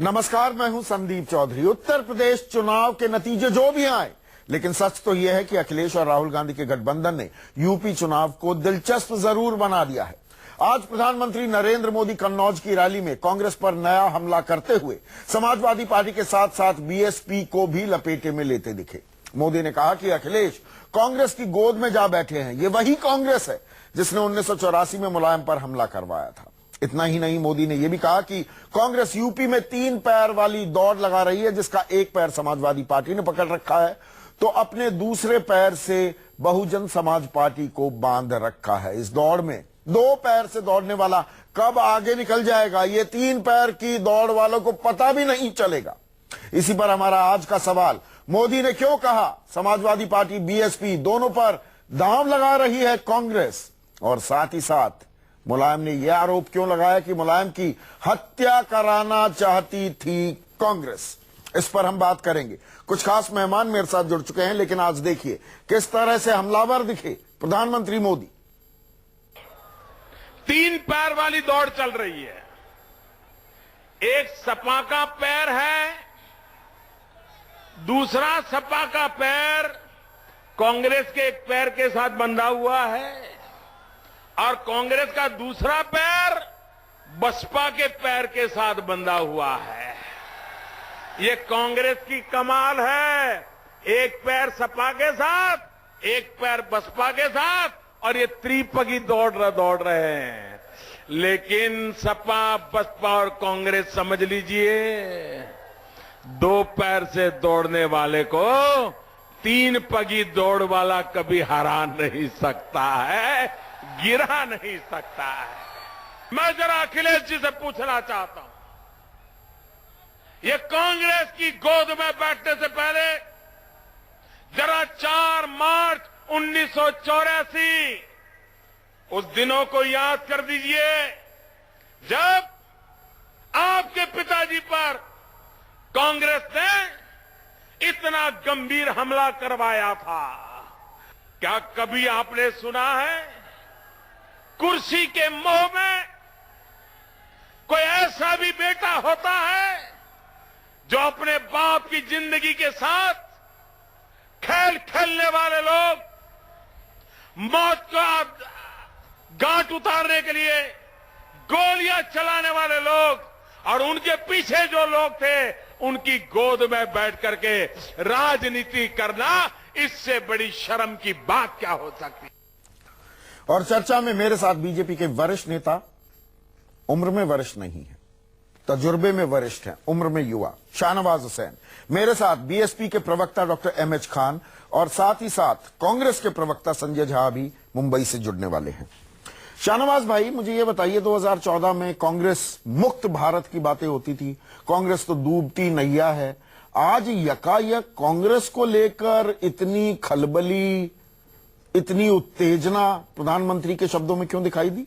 नमस्कार, मैं हूं संदीप चौधरी। उत्तर प्रदेश चुनाव के नतीजे जो भी आए, लेकिन सच तो यह है कि अखिलेश और राहुल गांधी के गठबंधन ने यूपी चुनाव को दिलचस्प जरूर बना दिया है। आज प्रधानमंत्री नरेंद्र मोदी कन्नौज की रैली में कांग्रेस पर नया हमला करते हुए समाजवादी पार्टी के साथ साथ बीएसपी को भी लपेटे में लेते दिखे। मोदी ने कहा कि अखिलेश कांग्रेस की गोद में जा बैठे हैं। ये वही कांग्रेस है जिसने 1984 में मुलायम पर हमला करवाया था। इतना ही नहीं, मोदी ने यह भी कहा कि कांग्रेस यूपी में 3 पैर वाली दौड़ लगा रही है, जिसका एक पैर समाजवादी पार्टी ने पकड़ रखा है तो अपने दूसरे पैर से बहुजन समाज पार्टी को बांध रखा है। इस दौड़ में 2 पैर से दौड़ने वाला कब आगे निकल जाएगा, ये 3 पैर की दौड़ वालों को पता भी नहीं चलेगा। इसी पर हमारा आज का सवाल, मोदी ने क्यों कहा समाजवादी पार्टी बीएसपी दोनों पर दांव लगा रही है कांग्रेस, और साथ ही साथ मुलायम ने यह आरोप क्यों लगाया कि मुलायम की हत्या कराना चाहती थी कांग्रेस। इस पर हम बात करेंगे। कुछ खास मेहमान मेरे साथ जुड़ चुके हैं, लेकिन आज देखिए किस तरह से हमलावर दिखे प्रधानमंत्री मोदी। 3 पैर वाली दौड़ चल रही है। एक सपा का पैर है, दूसरा सपा का पैर कांग्रेस के एक पैर के साथ बंधा हुआ है, और कांग्रेस का दूसरा पैर बसपा के पैर के साथ बंधा हुआ है। ये कांग्रेस की कमाल है। एक पैर सपा के साथ, एक पैर बसपा के साथ, और ये त्रिपगी दौड़ रहे हैं। लेकिन सपा, बसपा और कांग्रेस समझ लीजिए, 2 पैर से दौड़ने वाले को 3 पगी दौड़ वाला कभी हरा नहीं सकता है, गिरा नहीं सकता है। मैं जरा अखिलेश जी से पूछना चाहता हूं, ये कांग्रेस की गोद में बैठने से पहले जरा 4 मार्च 1984 उस दिनों को याद कर दीजिए, जब आपके पिताजी पर कांग्रेस ने इतना गंभीर हमला करवाया था। क्या कभी आपने सुना है कुर्सी के मोह में कोई ऐसा भी बेटा होता है जो अपने बाप की जिंदगी के साथ खेल खेलने वाले लोग, मौत का गांठ उतारने के लिए गोलियां चलाने वाले लोग, और उनके पीछे जो लोग थे, उनकी गोद में बैठ करके राजनीति करना, इससे बड़ी शर्म की बात क्या हो सकती। और चर्चा में मेरे साथ बीजेपी के वरिष्ठ नेता, उम्र में वरिष्ठ नहीं है, तजुर्बे में वरिष्ठ हैं, उम्र में युवा, शाहनवाज हुसैन। मेरे साथ बीएसपी के प्रवक्ता डॉक्टर एमएच खान, और साथ ही साथ कांग्रेस के प्रवक्ता संजय झा भी मुंबई से जुड़ने वाले हैं। शाहनवाज भाई, मुझे ये बताइए, 2014 में कांग्रेस मुक्त भारत की बातें होती थी, कांग्रेस तो डूबती नैया है। आज यकायक कांग्रेस को लेकर इतनी खलबली, इतनी उत्तेजना प्रधानमंत्री के शब्दों में क्यों दिखाई दी?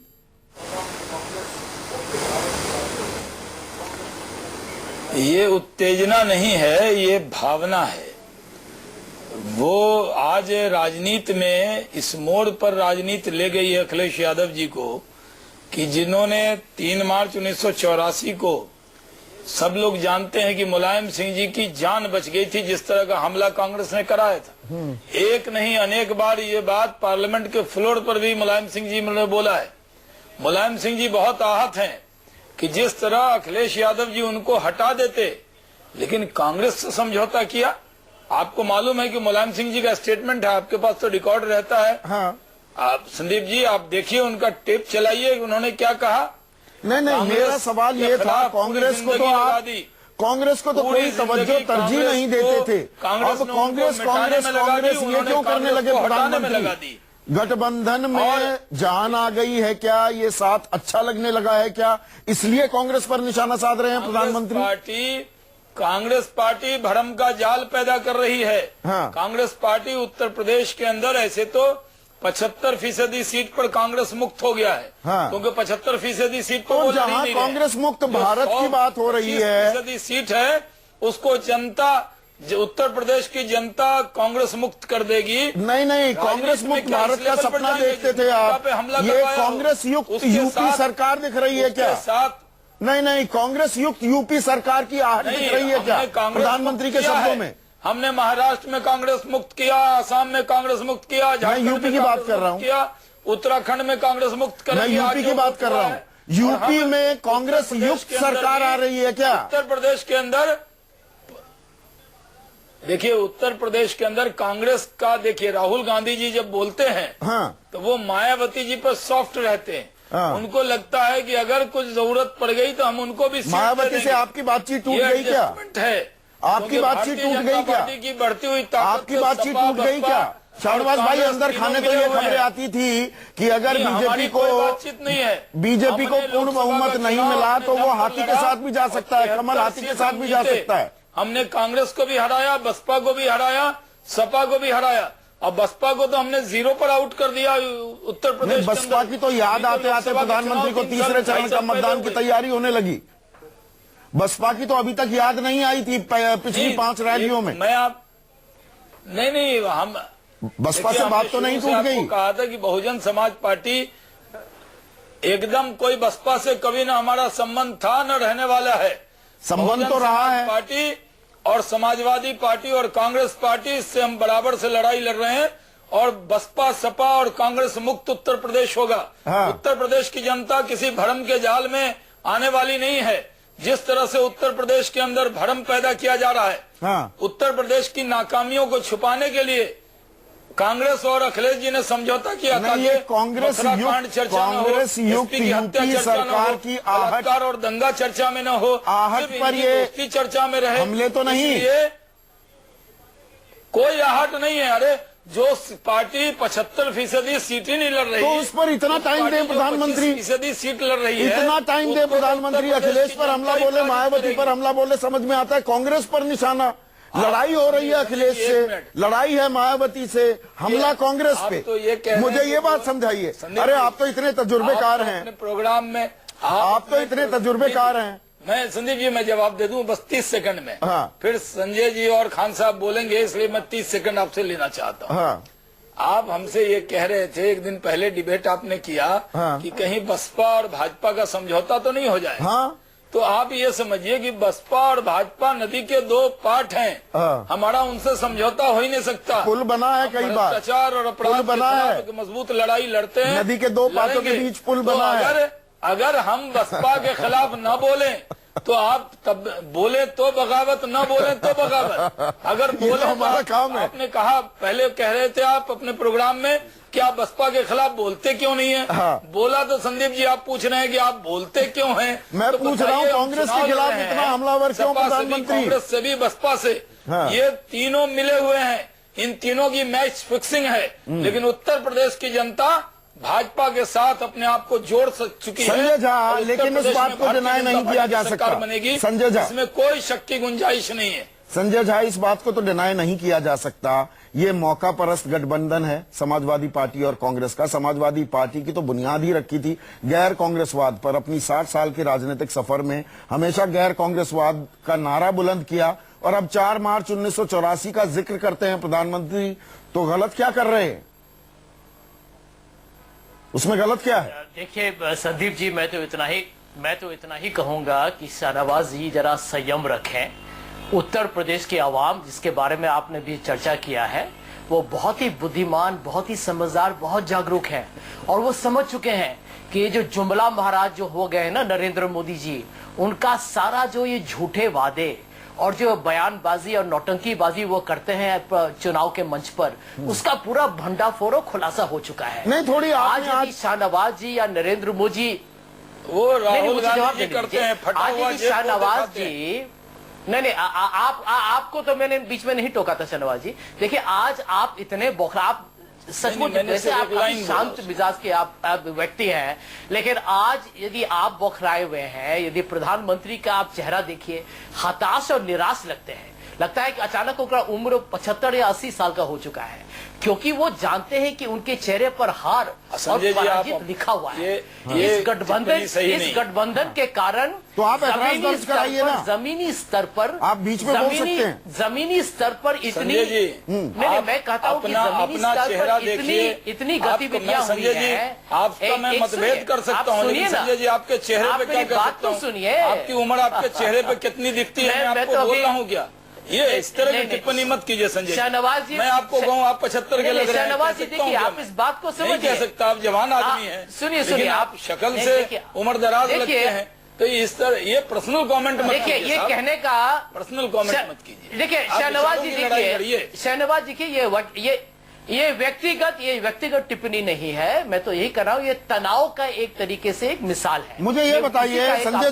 ये उत्तेजना नहीं है, ये भावना है। वो आज राजनीति में इस मोड़ पर राजनीति ले गई है अखिलेश यादव जी को, कि जिन्होंने 3 मार्च 1984 को, सब लोग जानते हैं कि मुलायम सिंह जी की जान बच गई थी जिस तरह का हमला कांग्रेस ने कराया था। एक नहीं अनेक बार ये बात पार्लियामेंट के फ्लोर पर भी मुलायम सिंह जी ने बोला है। मुलायम सिंह जी बहुत आहत हैं कि जिस तरह अखिलेश यादव जी उनको हटा देते, लेकिन कांग्रेस से समझौता किया। आपको मालूम है कि मुलायम सिंह जी का स्टेटमेंट है, आपके पास तो रिकॉर्ड रहता है। हाँ। आप संदीप जी, आप देखिए, उनका टेप चलाइए, उन्होंने क्या कहा। नहीं, मेरा सवाल ये था, कांग्रेस को तो आप, कांग्रेस को तो कोई तवज्जो तरजीह नहीं देते थे। अब कांग्रेस ये क्यों करने लगे प्रधानमंत्री? गठबंधन में जान आ गई है क्या? ये साथ अच्छा लगने लगा है क्या? इसलिए कांग्रेस पर निशाना साध रहे हैं प्रधानमंत्री? कांग्रेस पार्टी भ्रम का जाल पैदा कर रही है। हाँ। कांग्रेस पार्टी उत्तर प्रदेश के अंदर ऐसे तो 75% सीट पर कांग्रेस मुक्त हो गया है। हाँ। क्योंकि 75% सीट पर जहां कांग्रेस मुक्त भारत की बात हो रही है, 25% सीट है, उसको जनता, उत्तर प्रदेश की जनता कांग्रेस मुक्त कर देगी। नहीं, कांग्रेस मुक्त भारत का सपना देखते थे आप। ये कांग्रेस युक्त यूपी सरकार दिख रही है क्या? नहीं नहीं, कांग्रेस युक्त यूपी सरकार की आहट दिख रही है क्या प्रधानमंत्री के शब्दों में? हमने महाराष्ट्र में कांग्रेस मुक्त किया, असम में कांग्रेस मुक्त किया, झारखंड यूपी की बात कर रहा हूँ, किया, उत्तराखंड में कांग्रेस मुक्त कर, मैं यूपी की बात कर रहा हूँ। यूपी में कांग्रेस युक्त सरकार आ रही है क्या? उत्तर प्रदेश के अंदर देखिए, उत्तर प्रदेश के अंदर कांग्रेस का देखिए, राहुल गांधी जी जब बोलते हैं हाँ, तो वो मायावती जी पर सॉफ्ट रहते हैं। हाँ। उनको लगता है कि अगर कुछ जरूरत पड़ गई तो हम उनको भी मायावती से आपकी बातचीत टूट गई क्या? है आपकी बातचीत टूट गई क्या? पार्टी की बढ़ती हुई ताकत, आपकी बातचीत टूट गई क्या? शाहनवाज भाई, अंदर खाने तो ये खबरें आती थी कि अगर बीजेपी को बातचीत नहीं है, बीजेपी को पूर्ण बहुमत नहीं मिला तो वो हाथी के साथ भी जा सकता है, कमल हाथी के साथ भी जा सकता है। हमने कांग्रेस को भी हराया, बसपा को भी हराया, सपा को भी हराया, और बसपा को तो हमने 0 पर आउट कर दिया उत्तर प्रदेश। बसपा की तो याद आते आते प्रधानमंत्री को तीसरे चरण का मतदान की तैयारी होने लगी। बसपा की तो अभी तक याद नहीं आई थी पिछली 5 रैलियों में। मैं आप नहीं हम बसपा से बात तो नहीं टूट गई। कहा था कि बहुजन समाज पार्टी एकदम कोई बसपा से कभी ना हमारा संबंध था, न रहने वाला है। संबंध तो रहा है। पार्टी और समाजवादी पार्टी और कांग्रेस पार्टी, इससे हम बराबर से लड़ाई लड़ रहे हैं, और बसपा, सपा और कांग्रेस मुक्त उत्तर प्रदेश होगा। हाँ। उत्तर प्रदेश की जनता किसी भ्रम के जाल में आने वाली नहीं है। जिस तरह से उत्तर प्रदेश के अंदर भ्रम पैदा किया जा रहा है, हाँ। उत्तर प्रदेश की नाकामियों को छुपाने के लिए कांग्रेस और अखिलेश जी ने समझौता किया था। ये कांग्रेस युक्त यूपी सरकार की आहट और दंगा चर्चा में न हो, आहट पर ये चर्चा में रहे, हमले तो नहीं, कोई आहट नहीं है। अरे जो पार्टी 75% सीट ही नहीं लड़ रही, तो उस पर इतना टाइम दे प्रधानमंत्री, 25% सीट लड़ रही है, इतना टाइम दे प्रधानमंत्री। अखिलेश पर हमला बोले, मायावती पर हमला बोले, समझ में आता है। कांग्रेस पर निशाना, लड़ाई हो रही है अखिलेश से, लड़ाई है मायावती से, हमला कांग्रेस पे। तो मुझे ये बात समझाइए। अरे आप तो इतने तजुर्बेकार हैं प्रोग्राम में, आप तो इतने तजुर्बेकार हैं। मैं संदीप जी, मैं जवाब दे दूं बस 30 सेकंड में। हाँ। फिर संजय जी और खान साहब बोलेंगे, इसलिए मैं 30 सेकंड आपसे लेना चाहता हूं। हाँ। आप हमसे ये कह रहे थे, एक दिन पहले डिबेट आपने किया, हाँ। कि कहीं बसपा और भाजपा का समझौता तो नहीं हो जाए। हाँ। तो आप ये समझिए कि बसपा और भाजपा नदी के 2 पार्ट हैं। हाँ। हमारा उनसे समझौता हो ही नहीं सकता। पुल बना है, कई बार भ्रष्टाचार और अपराध बना है, मजबूत लड़ाई लड़ते हैं। नदी के 2 पार्टों के बीच पुल बना है। अगर हम बसपा के खिलाफ न बोले तो आप तब बोले तो बगावत, न बोले तो बगावत। अगर बोले तो हमारा काम है। आपने कहा, पहले कह रहे थे आप अपने प्रोग्राम में कि आप बसपा के खिलाफ बोलते क्यों नहीं है। हाँ। बोला तो संदीप जी आप पूछ रहे हैं कि आप बोलते क्यों हैं। मैं तो पूछ रहा हूँ कांग्रेस के खिलाफ इतना हमलावर क्यों प्रधानमंत्री? कांग्रेस से भी, बसपा से, हाँ। ये तीनों मिले हुए हैं, इन तीनों की मैच फिक्सिंग है। लेकिन उत्तर प्रदेश की जनता भाजपा के साथ अपने आप को जोड़ चुकी है। संजय झा, लेकिन इस बात को डिनाई नहीं किया जा सकता। बनेगी संजय झा, इसमें कोई शक की गुंजाइश नहीं है। संजय झा, इस बात को तो डिनाई नहीं किया जा सकता। ये मौका परस्त गठबंधन है समाजवादी पार्टी और कांग्रेस का। समाजवादी पार्टी की तो बुनियाद ही रखी थी गैर कांग्रेसवाद पर। अपनी 60 साल के राजनीतिक सफर में हमेशा गैर कांग्रेसवाद का नारा बुलंद किया, और अब 4 मार्च 1984 का जिक्र करते हैं प्रधानमंत्री, तो गलत क्या कर रहे हैं? उसमें गलत क्या है? देखिए संदीप जी, मैं तो इतना ही कहूंगा कि शाहनवाज जी जरा संयम रखें। उत्तर प्रदेश की आवाम, जिसके बारे में आपने भी चर्चा किया है, वो बहुत ही बुद्धिमान, बहुत ही समझदार, बहुत जागरूक है, और वो समझ चुके हैं कि ये जो जुमला महाराज जो हो गए ना नरेंद्र मोदी जी, उनका सारा जो ये झूठे वादे और जो बयानबाजी और नौटंकीबाजी वो करते हैं चुनाव के मंच पर, उसका पूरा भंडाफोड़ खुलासा हो चुका है। नहीं, थोड़ी आज शाहनवाज जी या नरेंद्र मोदी, वो राहुल गांधी जी करते हैं फटा हुआ शाहनवाज जी, नहीं आपको तो मैंने बीच में नहीं टोका था शाहनवाज जी। देखिए आज आप इतने बौखला, आप सचमुच वैसे आप शांत मिजाज के आप व्यक्ति हैं, लेकिन आज यदि आप बौखलाए हुए हैं, यदि प्रधानमंत्री का आप चेहरा देखिए, हताश और निराश लगते हैं। लगता है कि अचानक उनका उम्र 75 या 80 साल का हो चुका है, क्योंकि वो जानते हैं कि उनके चेहरे पर हार और पराजित लिखा हुआ है। इस गठबंधन के कारण तो आप एतराज दर्ज कराइए ना। जमीनी स्तर पर आप बीच में बोल सकते हैं। जमीनी स्तर पर इतनी नहीं, मैं कहता हूँ कि जमीनी स्तर पर इतनी गतिविधियां हुई है। आपका मैं मतभेद कर सकता हूँ, लेकिन संजय जी आपके चेहरे पे क्या कह सकता हूँ? सुनिए, आपकी उम्र आपके चेहरे पे कितनी दिखती है, मैं आपको बोल रहा हूँ क्या? ये इस तरह की टिप्पणी मत कीजिए संजय। शाहनवाज जी, मैं आपको कहूँ आप 75 के लग रहे हैं। शाहनवाज जी देखिए, आप इस बात को समझिए। नहीं कह सकता, आप जवान आदमी हैं। सुनिए, आप शक्ल से उम्र दराज लगते हैं, तो इस तरह ये पर्सनल कमेंट मत देखिए, ये कहने का पर्सनल कमेंट मत कीजिए। देखिए शाहनवाज जी, देखिए शाहनवाज जी की ये व्यक्तिगत टिप्पणी नहीं है। मैं तो यही कर रहा हूँ, ये तनाव का एक तरीके से एक मिसाल है। मुझे ये बताइए संजय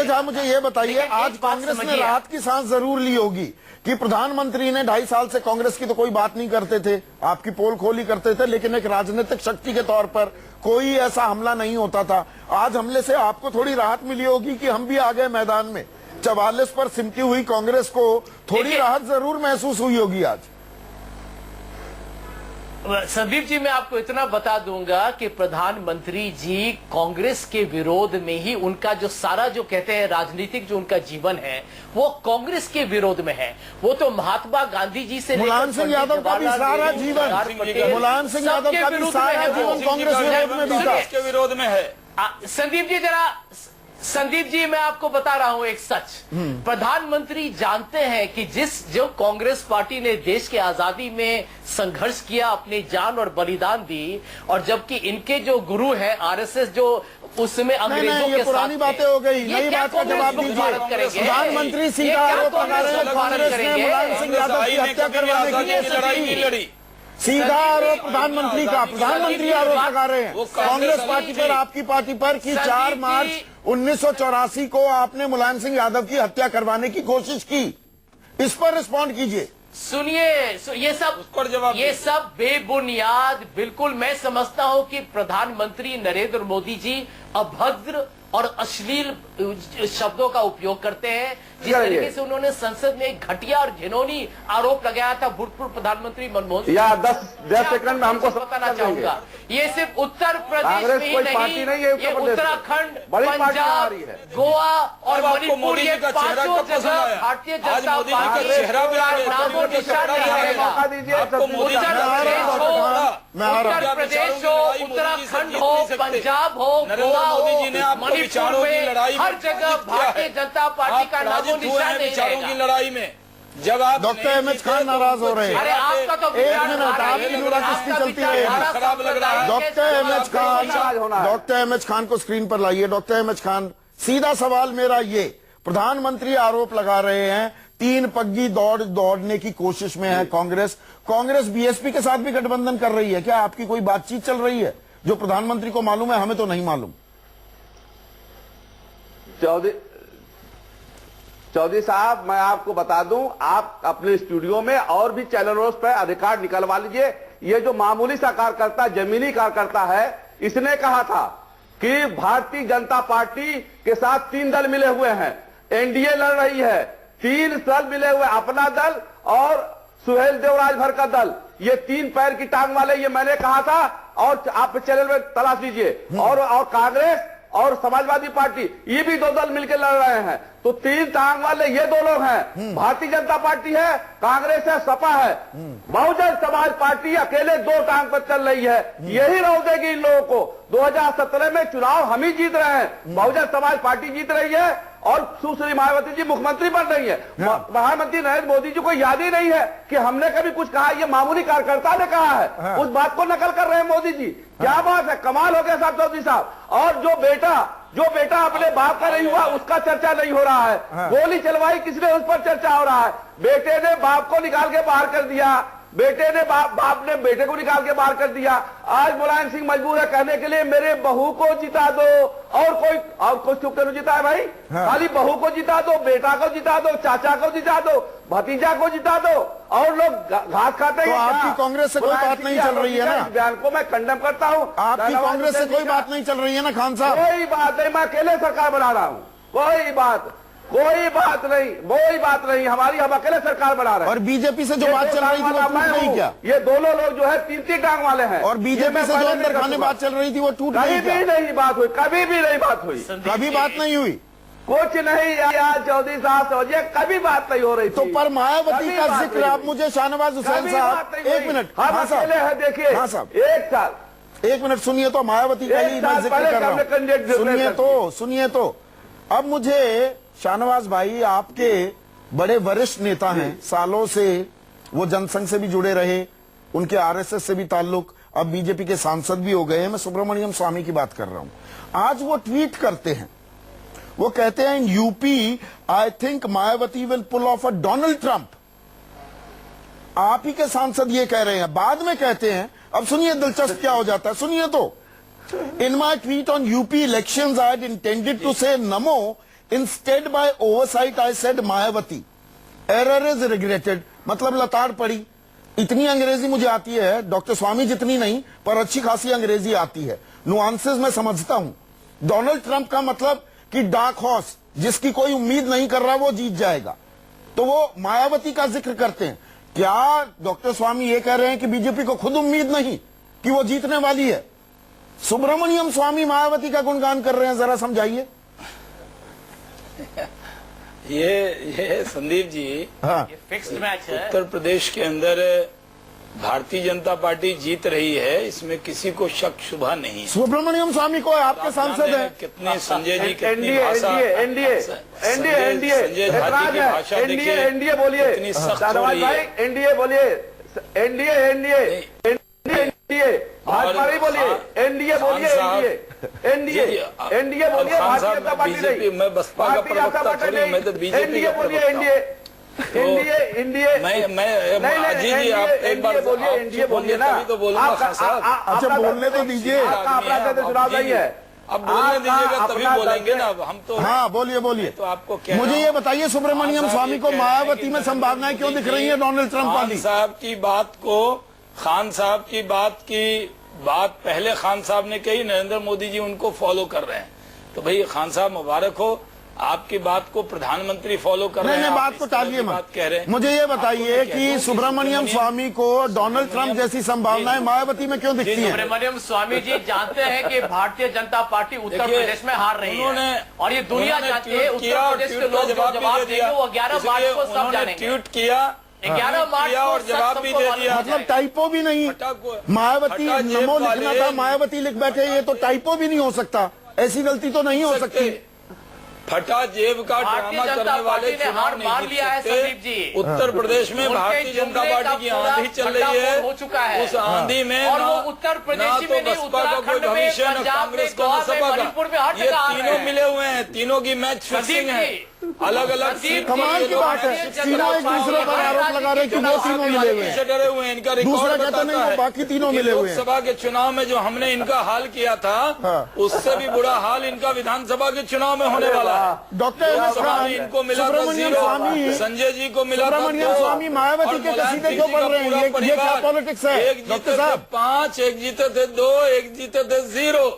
झा, मुझे ये बताइए, आज कांग्रेस ने राहत की सांस जरूर ली होगी कि प्रधानमंत्री ने 2.5 साल से कांग्रेस की तो कोई बात नहीं करते थे, आपकी पोल खोली करते थे, लेकिन एक राजनीतिक शक्ति के तौर पर कोई ऐसा हमला नहीं होता था। आज हमले से आपको थोड़ी राहत मिली होगी कि हम भी आ गए मैदान में। 44 पर सिमटी हुई कांग्रेस को थोड़ी राहत जरूर महसूस हुई होगी आज। संदीप जी, मैं आपको इतना बता दूंगा कि प्रधानमंत्री जी कांग्रेस के विरोध में ही उनका जो सारा जो कहते हैं राजनीतिक जो उनका जीवन है वो कांग्रेस के विरोध में है। वो तो महात्मा गांधी जी से मुलायम सिंह यादव का भी सारा जीवन, मुलायम सिंह यादव का भी सारा जीवन कांग्रेस विरोध में बीता, इसके विरोध में है। संदीप जी, मैं आपको बता रहा हूं एक सच। प्रधानमंत्री जानते हैं कि जो कांग्रेस पार्टी ने देश के आजादी में संघर्ष किया, अपनी जान और बलिदान दी, और जबकि इनके जो गुरु हैं आरएसएस, जो उसमें अंग्रेजों के साथ पुरानी बातें हो गई, नई बात का जवाब दीजिए। प्रधानमंत्री सीधा आरोप लगा रहे हैं कांग्रेस ने मुलायम सिंह यादव की हत्या करवाने की लड़ाई नहीं लड़ी। सीधा आरोप प्रधानमंत्री आरोप लगा रहे हैं कांग्रेस पार्टी पर, आपकी पार्टी पर कि 4 मार्च 1984 को आपने मुलायम सिंह यादव की हत्या करवाने की कोशिश की। इस पर रिस्पॉन्ड कीजिए। सुनिए, ये सब बेबुनियाद, बिल्कुल मैं समझता हूं कि प्रधानमंत्री नरेंद्र मोदी जी अभद्र और अश्लील शब्दों का उपयोग करते हैं। जिस तरीके से उन्होंने संसद में एक घटिया और घिनौनी आरोप लगाया था भूतपूर्व प्रधानमंत्री मनमोहन सिंह। या 10 सेकंड में हमको बताना चाहूंगा, ये सिर्फ उत्तर प्रदेश में ही नहीं, ये उत्तराखंड, पंजाब, गोवा और मणिपुर, ये पांचों जगह भारतीय जनता पार्टी नामो निशान नहीं रहेगा। उत्तर प्रदेश हो, उत्तराखंड हो, पंजाब हो, गोवा हो, मणिपुर में, हर जगह भारतीय जनता पार्टी का नामो निशान नहीं रहेगा। लड़ाई में जब आप डॉक्टर एमएच खान नाराज हो रहे हैं। अरे आपका तो एक मिनट, आपकी नुराकिस्ती चलती रहेगी। खराब लग रहा है। डॉक्टर एमएच खान को स्क्रीन पर लाइए। डॉक्टर एमएच खान, सीधा सवाल मेरा ये, प्रधानमंत्री आरोप लगा रहे हैं 3 पग्गी दौड़ने की कोशिश में है कांग्रेस बीएसपी के साथ भी गठबंधन कर रही है। क्या आपकी कोई बातचीत चल रही है जो प्रधानमंत्री को मालूम है, हमें तो नहीं मालूम? चौधरी साहब, मैं आपको बता दूं, आप अपने स्टूडियो में और भी चैनलों पर अधिकार निकलवा लीजिए। ये जो मामूली सा कार्यकर्ता, जमीनी कार्यकर्ता है, इसने कहा था कि भारतीय जनता पार्टी के साथ 3 दल मिले हुए हैं, एनडीए लड़ रही है, 3 दल मिले हुए, अपना दल और सुहेल देवराज भर का दल, ये 3 पैर की टांग वाले, ये मैंने कहा था। और आप चैनल में तलाश लीजिए। और कांग्रेस और समाजवादी पार्टी, ये भी 2 दल मिलकर लड़ रहे हैं। तो 3 टांग वाले ये 2 लोग हैं। भारतीय जनता पार्टी है, कांग्रेस है, सपा है। बहुजन समाज पार्टी अकेले 2 टांग पर चल रही है। यही रोक देगी इन लोगों को। 2017 में चुनाव हम ही जीत रहे हैं, बहुजन समाज पार्टी जीत रही है और सुश्री मायावती जी मुख्यमंत्री बन रही है। प्रधानमंत्री नरेंद्र मोदी जी को याद ही नहीं है कि हमने कभी कुछ कहा, ये मामूली कार्यकर्ता ने कहा है। उस बात को नकल कर रहे हैं मोदी जी। क्या बात है, कमाल हो गया साहब चौधरी साहब। और जो बेटा अपने बाप का नहीं हुआ, उसका चर्चा नहीं हो रहा है। गोली चलवाई किसने, उस पर चर्चा हो रहा है। बेटे ने बाप को निकाल के बाहर कर दिया, बेटे ने बाप ने बेटे को निकाल के बाहर कर दिया। आज मुलायम सिंह मजबूर है कहने के लिए मेरे बहू को जिता दो, और कोई चुप कर जिता है भाई। खाली बहू को जिता दो, बेटा को जिता दो, चाचा को जिता दो, भतीजा को जिता दो, और लोग घास खाते हैं। तो आपकी कांग्रेस से कोई बात नहीं चल रही है ना? बयान को मैं कंडेम करता हूँ। आपकी कांग्रेस से कोई बात नहीं चल रही है ना खान साहब? कोई बात नहीं, मैं अकेले सरकार बना रहा हूँ, कोई बात। कोई बात नहीं, हमारी हम अकेले सरकार बना रहे हैं। और बीजेपी से जो बात चल रही थी वो टूट नहीं क्या? ये दोनों लोग जो है तीन टांग वाले हैं। और बीजेपी से जो अंदर खाने बात चल रही थी वो टूट नहीं क्या? कभी भी नहीं बात हुई, कभी भी नहीं बात हुई, कभी बात नहीं हुई। कुछ नहीं यार चौधरी साहब समझिए, कभी बात नहीं हो रही थी। तो पर मायावती कभी का बात जिक्र नहीं आप हुई। मुझे शाहनवाज हुसैन कभी साहब बात नहीं एक हुई। मिनट, हम हाँ अकेले साहब, हैं, देखिए हाँ साहब, एक मिनट सुनिए तो मायावती का ही एक मैं साल जिक्र पहले कर रहा हमने कैंडिडेट हूँ। डिक्लेयर सुनिए तो अब मुझे शाहनवाज भाई, आपके बड़े वरिष्ठ नेता हैं, सालों से वो जनसंघ से भी जुड़े रहे, उनके आरएसएस से भी ताल्लुक, अब बीजेपी के सांसद भी हो गए हैं। मैं सुब्रमण्यम स्वामी की बात कर रहा हूं। आज वो ट्वीट करते हैं, वो कहते हैं in UP I think Mayawati will pull off a Donald Trump. आप ही के सांसद ये कह रहे हैं, बाद में कहते हैं, अब सुनिए दिलचस्प क्या हो जाता है, सुनिए तो। In my tweet on UP elections I had intended to say NaMo, instead by oversight I said Mayawati, error is regretted. मतलब लताड़ पड़ी। इतनी अंग्रेजी मुझे आती है, डॉक्टर स्वामी जितनी नहीं, पर अच्छी खासी अंग्रेजी आती है, नुआंसेस मैं समझता हूं। डोनाल्ड ट्रंप का मतलब कि डार्क हॉर्स, जिसकी कोई उम्मीद नहीं कर रहा वो जीत जाएगा, तो वो मायावती का जिक्र करते हैं। क्या डॉक्टर स्वामी ये कह रहे हैं कि बीजेपी को खुद उम्मीद नहीं कि वो जीतने वाली है? सुब्रमण्यम स्वामी मायावती का गुणगान कर रहे हैं, जरा समझाइए। ये संदीप जी, हाँ, ये फिक्स्ड मैच है। उत्तर प्रदेश के अंदर भारतीय जनता पार्टी जीत रही है, इसमें किसी को शक शुबा नहीं है। सुब्रमण्यम स्वामी को आपके आप सांसद जानते हैं। कितने संजय जी, कितनी एनडीए भाषा, एनडीए संजय झाजी की भाषा देखिए, एनडीए बोलिए, कितनी सख्त हो शाहनवाज रही भाई, है। एनडीए बोलिए, एनडीए भाजपा नहीं बोलिए, एनडीए बोलिए, एनडीए बोलिए, भारतीय जनता पार्टी नहीं, मैं बसपा का भारतीय जनता प्रवक्ता पार्टी थोड़ी हूं, मैं तो नहीं, बीजेपी एनडीए का बोलिए, प्रवक्ता हूं। एनडीए मैं अजीत जी, आप एक बार बोलिए, एनडीए बोलिए ना, तभी तो बोलूंगा खान साहब। अच्छा, बोलने तो दीजिए। आपका अपना कहते चुनाव नहीं है, अब बोलने दीजिएगा तभी अपना बोलेंगे ना, अब हम तो हाँ, बोलिए। तो आपको क्या मुझे ये बताइए, सुब्रमण्यम खान साहब स्वामी ये को कह रहे हैं मायावती कि में संभावनाएं क्यों दिख रही है डोनाल्ड ट्रंप खान वाली? साहब की बात को, खान साहब की बात पहले खान साहब ने कही, नरेंद्र मोदी जी उनको फॉलो कर रहे हैं, तो भाई खान साहब मुबारक हो, आपकी बात को प्रधानमंत्री फॉलो कर रहे हैं। नहीं, आप बात को इस तरह टालिए की बात मत। कह रहे हैं। मुझे ये बताइए आपको मैं कि कहता हूं सुब्रमण्यम स्वामी को डोनाल्ड ट्रंप जैसी संभावनाएं मायावती में क्यों दिखती हैं? सुब्रमण्यम स्वामी जी जानते हैं कि भारतीय जनता पार्टी उत्तर देखिए, प्रदेश में हार रही है, और ये दुनिया उन्होंने जानती है। ट्वीट उत्तर किया और प्रदेश के ट्वीट का लोग जो जवाब भी जवाब दे देंगे दिया। वो 11 मार्च को सब उन्होंने जानेंगे। ट्वीट किया, 11 मार्च को और जवाब भी दे दिया। मतलब टाइपो भी नहीं, मायावती हटा जेब नमो लिखना वाले। था, मायावती लिख बैठे, ये तो टाइपो भी नहीं हो सकता, ऐसी गलती तो नहीं हो सकती। फटा जेब का भारतीय ड्रामा जनता करने वाले पार्टी ने चुनाव हार नहीं मान जीत लिया है, सकते। संदीप जी। उत्तर प्रदेश में उनके भारतीय जनता जुमले का पार्टी की पूरा आंधी चल रही है, भंडाफोड़ हो चुका है। उस आंधी में और ना- वो उत्तर प्रदेश ना में तो नहीं, बसपा का कोई उत्तराखंड में, भविष्य, न पंजाब में, कांग्रेस का, न गोवा में, सपा मणिपुर में का। हर ये जगह हार तीनों रहे हैं। मिले हुए हैं, तीनों की मैच फिक्सिंग है, अलग अलग सीट कमाल की बात है, तीनों एक दूसरे पर आरोप लगा रहे हैं कि वो तीनों मिले हुए हैं। डरे हुए हैं, इनका दूसरा रिकॉर्ड कहता नहीं, बताता वो है बाकी तीनों कि मिले हुए हैं। लोकसभा के चुनाव में जो हमने इनका हाल किया था, उससे भी बुरा हाल इनका विधानसभा के चुनाव में होने वाला है। डॉक्टर लोकसभा में इनको मिला था सुब्रमण्यम 0, स्वामी, संजय जी को मिला था सुब्रमण्यम 2, स्वामी मायावती और के मुलायम कसीदे सिंह क्यों जी पढ़ का रहे हैं? पूरा ये क्या परिवार, पॉलिटिक्स है एक जीते डॉक्टर थे साहब? 5, एक जीते थे 2, एक जीते थे 0,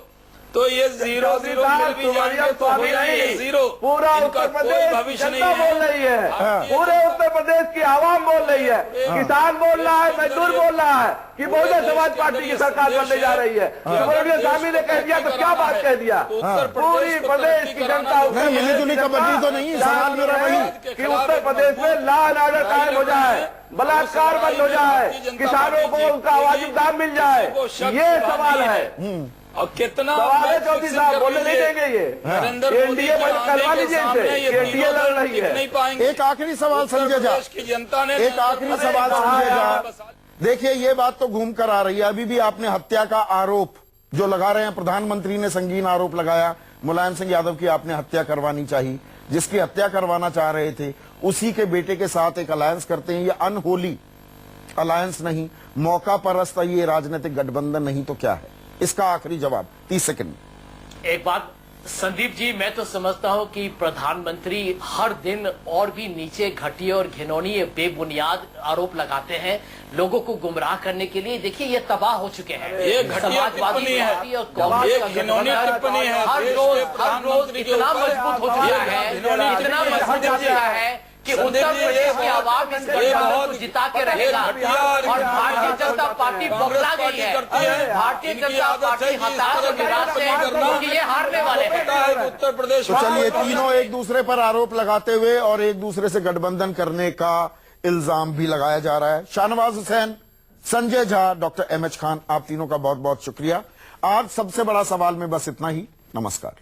तो ये 0 मिल भी जाएंगे तो हो जाएंगे 0। पूरा इनका उत्तर कोई प्रदेश भविष्य नहीं जनता बोल है। रही है, भारतीय पूरे उत्तर प्रदेश की आवाम बोल रही है, किसान बोल रहा है, मजदूर बोल रहा है कि बहुजन समाज पार्टी की सरकार बनने जा रही है। सुब्रमण्यम स्वामी ने कह दिया तो क्या बात कह दिया? पूरी प्रदेश की जनता, नहीं, मिलीजुली कबड्डी तो नहीं, सवाल मेरा वही कि उत्तर प्रदेश में लॉ एंड ऑर्डर कायम हो जाए, बलात्कार बंद हो जाए, किसानों को उनका वाजिब दाम मिल जाए, ये सवाल है। और कितना सवाल है चौधरी साहब, बोलने नहीं देंगे ये। नरेंद्र मोदी एनडीए के करवा आने के लीजिए सामने इनसे, ये एनडीए तीनों लड़ दल रही टिक है। नहीं पाएंगे। एक आखिरी सवाल उत्तर संजय झा, प्रदेश की जनता ने एक आखिरी सवाल संजय झा, देखिए ये बात तो घूम कर आ रही है, अभी भी आपने हत्या का आरोप जो लगा रहे हैं, प्रधानमंत्री ने संगीन आरोप लगाया, मुलायम सिंह यादव की आपने हत्या करवानी चाहिए, जिसकी हत्या करवाना चाह रहे थे उसी के बेटे के साथ एक अलायंस करते हैं। ये अनहोली अलायंस नहीं, मौका परस्त ये राजनीतिक गठबंधन नहीं तो क्या है? इसका आखिरी जवाब 30 सेकंड। एक बात संदीप जी, मैं तो समझता हूं कि प्रधानमंत्री हर दिन और भी नीचे घटिया और घिनौनी बेबुनियाद आरोप लगाते हैं लोगों को गुमराह करने के लिए। देखिए, ये तबाह हो चुके हैं। ये घटिया टिप्पणी है, कांग्रेस ये घिनौनी टिप्पणी है। हर रोज इतना मजबूत हो चुका है, इतना मजबूत हो चुका है कि उत्तर प्रदेश की आवाम इस गठबंधन को जिता के रहेगा। और भारतीय जनता पार्टी बौखला गई है। भारतीय जनता पार्टी हताश और निराश है क्योंकि ये हारने वाले हैं। उत्तर प्रदेश। तो चलिए, तीनों एक दूसरे पर आरोप लगाते हुए और एक दूसरे से गठबंधन करने का इल्जाम भी लगाया जा रहा है। शाहनवाज हुसैन, संजय झा, डॉक्टर एमएच खान, आप तीनों का बहुत बहुत शुक्रिया। आज सबसे बड़ा सवाल में बस इतना ही। नमस्कार।